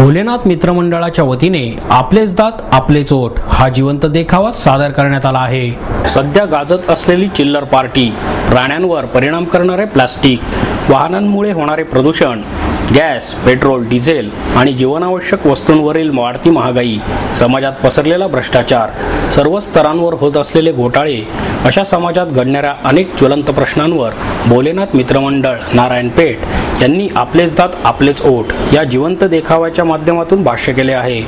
भोलेनाथ मित्रमंडळाच्या वतीने आपलेच दात आपलेच ओठ हा जिवंत देखावा सादर करण्यात आला आहे। सध्या गाजत असलेली चिल्लर पार्टी, प्राण्यांवर परिणाम करणारे प्लास्टिक, वाहनांमुळे होणारे प्रदूषण, गॅस, पेट्रोल, डिझेल आणि जीवनावश्यक वस्तूंवरील वाढती महागाई, समाजात पसरलेला भ्रष्टाचार, सर्व स्तरांवर होत असलेले घोटाळे अशा समाजात घडणाऱ्या अनेक ज्वलंत प्रश्नांवर भोलेनाथ मित्रमंडळ नारायणपेठ यांनी आपलेच दात आपलेच ओठ या जिवंत देखाव्याच्या माध्यमातून भाष्य केले आहे।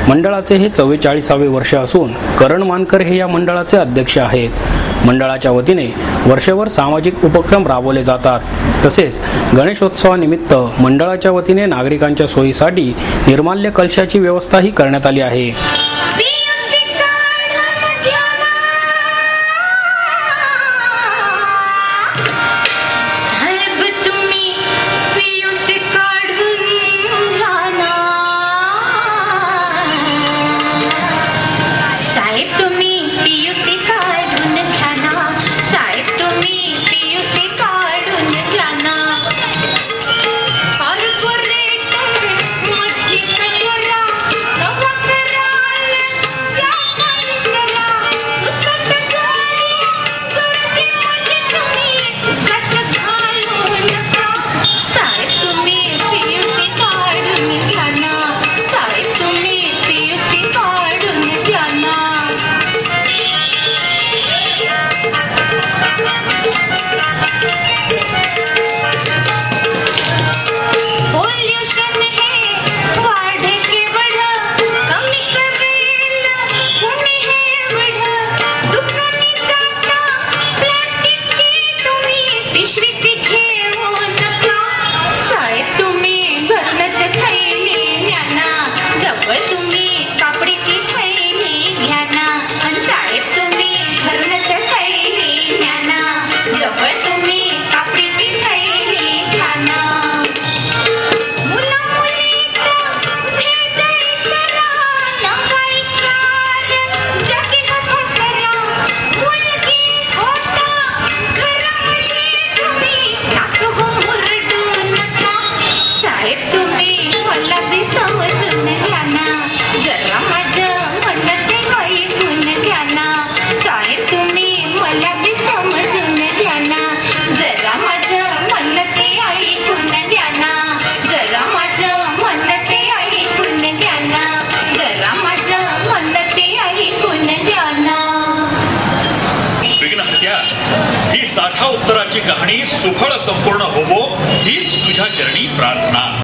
मंडळाचे हे 44वे वर्ष असून करण मानकर हे या मंडळाचे अध्यक्ष आहेत। मंडळाच्या वतीने वर्षभर सामाजिक उपक्रम राबवले जातात। तसेच गणेशोत्सवानिमित्त मंडळाच्या वतीने नागरिकांच्या सोयीसाठी निर्माल्य कलशाची व्यवस्थाही करण्यात आली आहे। ही साठा उत्तराची कहाणी सुखळ संपूर्ण होवो